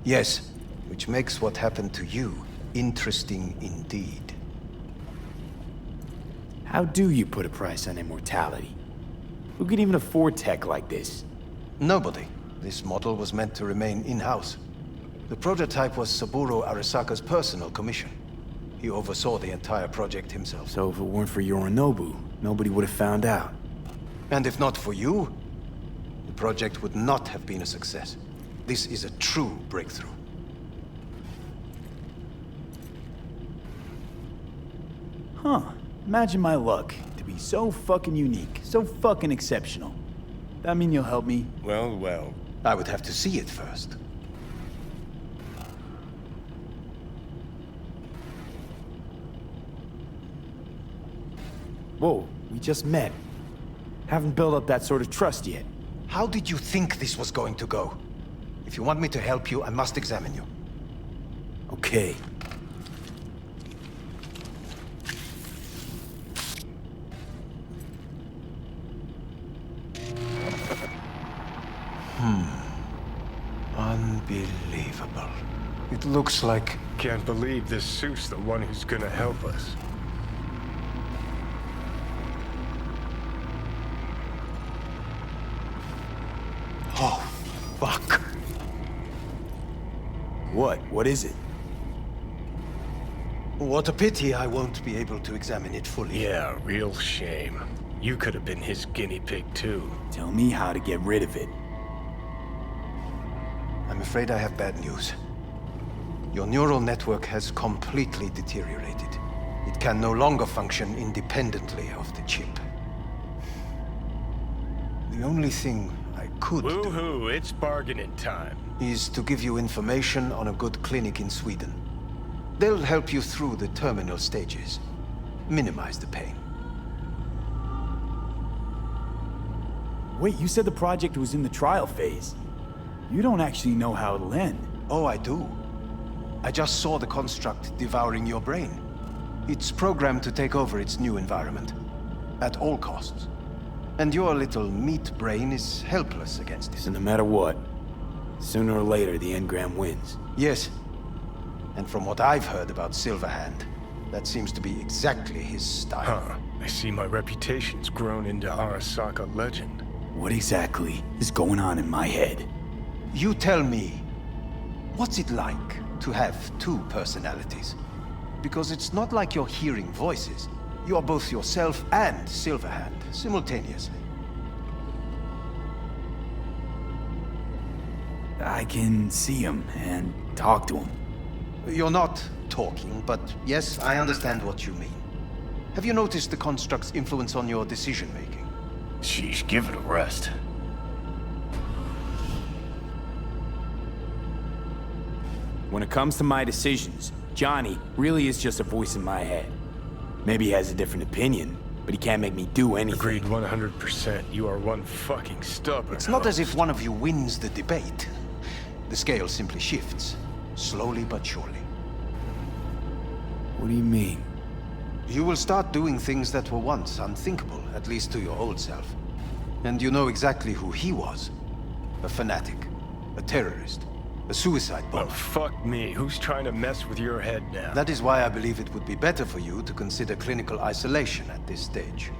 M: Yes, which makes what happened to you interesting indeed.
C: How do you put a price on immortality? Who could even afford tech like this?
M: Nobody. This model was meant to remain in-house. The prototype was Saburo Arasaka's personal commission. He oversaw the entire project himself.
C: So if it weren't for Yorinobu, nobody would have found out.
M: And if not for you, the project would not have been a success. This is a true breakthrough.
C: Huh. Imagine my luck to be so fucking unique, so fucking exceptional. That mean you'll help me?
N: Well, well.
M: I would have to see it first.
C: Whoa, we just met. Haven't built up that sort of trust yet.
M: How did you think this was going to go? If you want me to help you, I must examine you.
C: Okay.
M: Unbelievable. It looks like...
N: Can't believe this suit's the one who's gonna help us.
M: Oh, fuck.
C: What? What is it?
M: What a pity I won't be able to examine it fully.
N: Yeah, real shame. You could have been his guinea pig too.
C: Tell me how to get rid of it.
M: I'm afraid I have bad news. Your neural network has completely deteriorated. It can no longer function independently of the chip. The only thing I could do...
N: Woohoo, it's bargaining time.
M: ...is to give you information on a good clinic in Sweden. They'll help you through the terminal stages. Minimize the pain.
C: Wait, you said the project was in the trial phase. You don't actually know how it'll end.
M: Oh, I do. I just saw the construct devouring your brain. It's programmed to take over its new environment. At all costs. And your little meat brain is helpless against it.
C: So no matter what, sooner or later the engram wins.
M: Yes. And from what I've heard about Silverhand, that seems to be exactly his style.
N: Huh. I see my reputation's grown into Arasaka legend.
C: What exactly is going on in my head?
M: You tell me, what's it like to have two personalities? Because it's not like you're hearing voices. You're both yourself and Silverhand, simultaneously.
C: I can see him and talk to him.
M: You're not talking, but yes, I understand what you mean. Have you noticed the construct's influence on your decision-making?
N: Sheesh, give it a rest.
C: When it comes to my decisions, Johnny really is just a voice in my head. Maybe he has a different opinion, but he can't make me do anything.
N: Agreed 100%. You are one fucking stubborn.
M: It's not as if one of you wins the debate. The scale simply shifts, slowly but surely.
C: What do you mean?
M: You will start doing things that were once unthinkable, at least to your old self. And you know exactly who he was. A fanatic, a terrorist, a suicide bomber.
N: Oh, fuck me. Who's trying to mess with your head now?
M: That is why I believe it would be better for you to consider clinical isolation at this stage.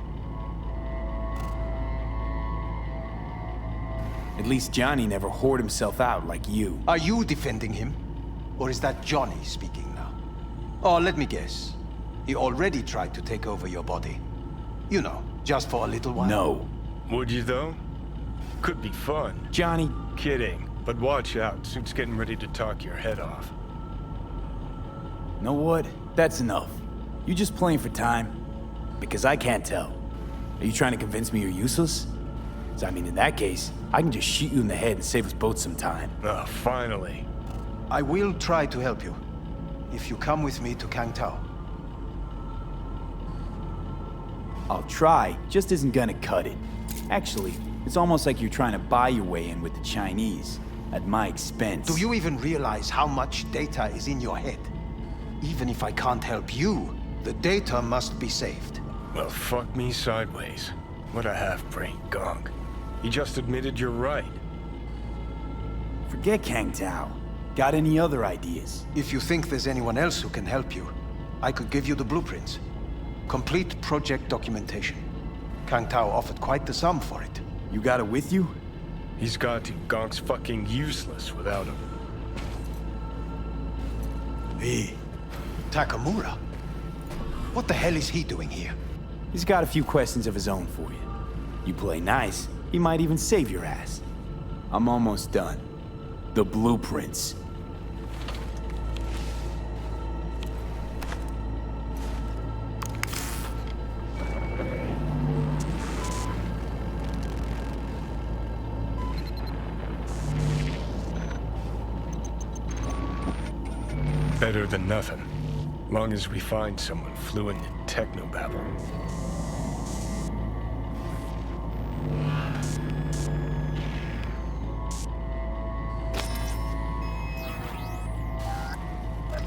C: At least Johnny never whored himself out like you.
M: Are you defending him? Or is that Johnny speaking now? Oh, let me guess. He already tried to take over your body. You know, just for a little while.
C: No.
N: Would you, though? Could be fun.
C: Johnny...
N: Kidding. But watch out. Suit's getting ready to talk your head off.
C: Know what? That's enough. You just playing for time? Because I can't tell. Are you trying to convince me you're useless? I mean, in that case, I can just shoot you in the head and save us both some time.
N: Ah, finally.
M: I will try to help you. If you come with me to Kang Tao.
C: I'll try, just isn't gonna cut it. Actually, it's almost like you're trying to buy your way in with the Chinese, at my expense.
M: Do you even realize how much data is in your head? Even if I can't help you, the data must be saved.
N: Well, fuck me sideways. What a half-brain gong. He just admitted you're right.
C: Forget Kang Tao. Got any other ideas?
M: If you think there's anyone else who can help you, I could give you the blueprints. Complete project documentation. Kang Tao offered quite the sum for it.
C: You got it with you?
N: He's got to. Gonk's fucking useless without him.
M: Hey, Takamura? What the hell is he doing here?
C: He's got a few questions of his own for you. You play nice, he might even save your ass. I'm almost done. The blueprints.
N: Better than nothing. Long as we find someone fluent in technobabble.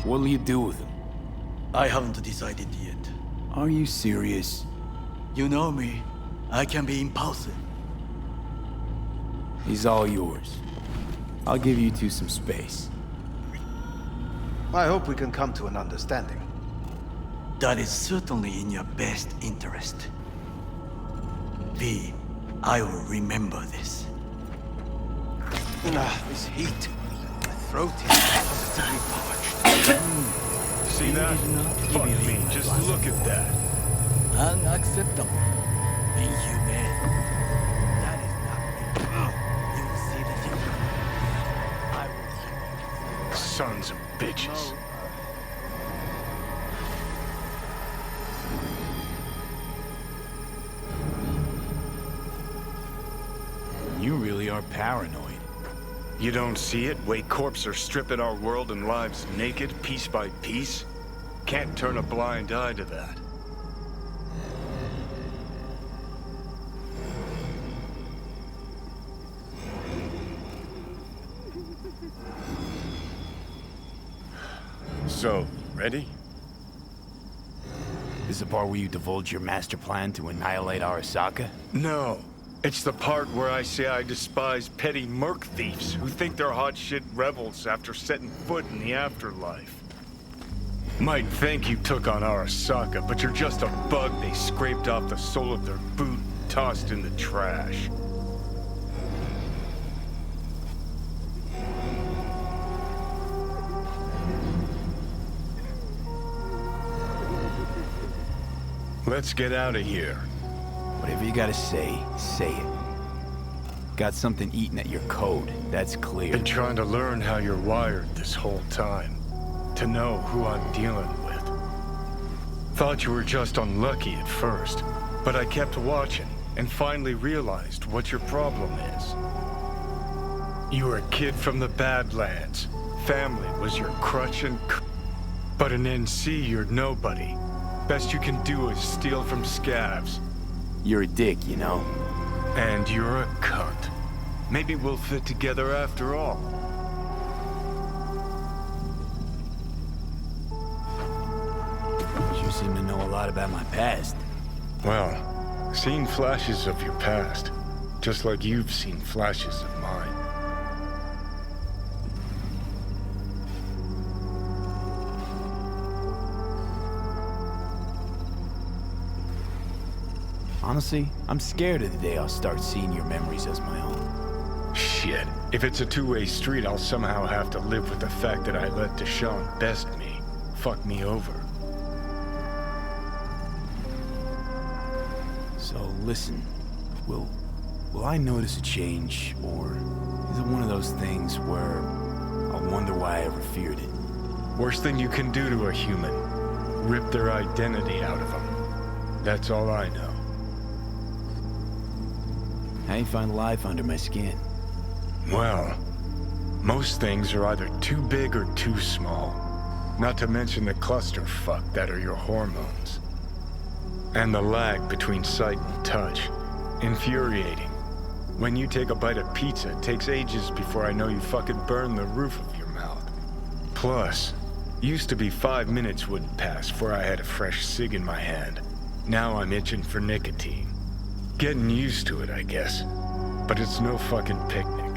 C: What'll you do with him?
P: I haven't decided yet.
C: Are you serious?
P: You know me. I can be impulsive.
C: He's all yours. I'll give you two some space.
M: I hope we can come to an understanding.
P: That is certainly in your best interest. V, I will remember this.
M: This heat. My throat is positively parched.
N: See that? Fuck me, just look at that.
P: Unacceptable. Inhumane. That is not me. You will see the future. I will.
N: Sons of bitches.
C: You really are paranoid.
N: You don't see it? Way corps are stripping our world and lives naked, piece by piece? Can't turn a blind eye to that. So, ready?
C: This is the part where you divulge your master plan to annihilate Arasaka?
N: No. It's the part where I say I despise petty merc thieves who think they're hot shit rebels after setting foot in the afterlife. Might think you took on Arasaka, but you're just a bug they scraped off the sole of their boot and tossed in the trash. Let's get out of here.
C: Whatever you gotta say, say it. Got something eating at your code, that's clear.
N: Been trying to learn how you're wired this whole time. To know who I'm dealing with. Thought you were just unlucky at first, but I kept watching and finally realized what your problem is. You were a kid from the Badlands. Family was your crutch and But an NC, you're nobody. Best you can do is steal from scavs.
C: You're a dick, you know?
N: And you're a cunt. Maybe we'll fit together after all.
C: You seem to know a lot about my past.
N: Well, seen flashes of your past. Just like you've seen flashes of mine.
C: Honestly, I'm scared of the day I'll start seeing your memories as my own.
N: Shit. If it's a two-way street, I'll somehow have to live with the fact that I let Deshaun best me. Fuck me over.
C: So listen, will I notice a change, or is it one of those things where I'll wonder why I ever feared it?
N: Worst thing you can do to a human. Rip their identity out of them. That's all I know.
C: How you find life under my skin?
N: Well, most things are either too big or too small. Not to mention the clusterfuck that are your hormones. And the lag between sight and touch. Infuriating. When you take a bite of pizza, it takes ages before I know you fucking burn the roof of your mouth. Plus, used to be 5 minutes wouldn't pass before I had a fresh cig in my hand. Now I'm itching for nicotine. Getting used to it, I guess. But it's no fucking picnic.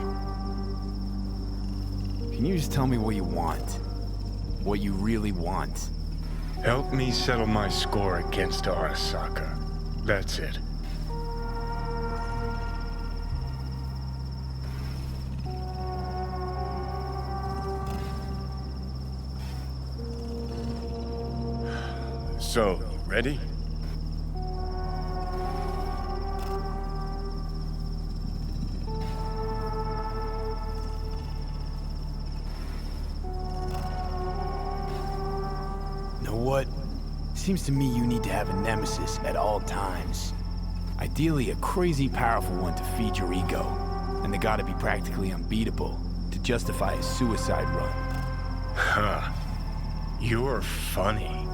C: Can you just tell me what you want? What you really want?
N: Help me settle my score against Arasaka. That's it. So, you ready?
C: What? Seems to me you need to have a nemesis at all times. Ideally, a crazy powerful one to feed your ego. And they gotta be practically unbeatable to justify a suicide run.
N: Huh. You're funny.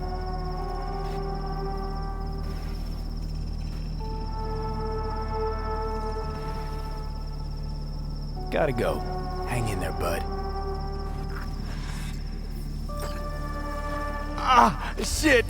C: Gotta go. Hang in there, bud. Ah, shit!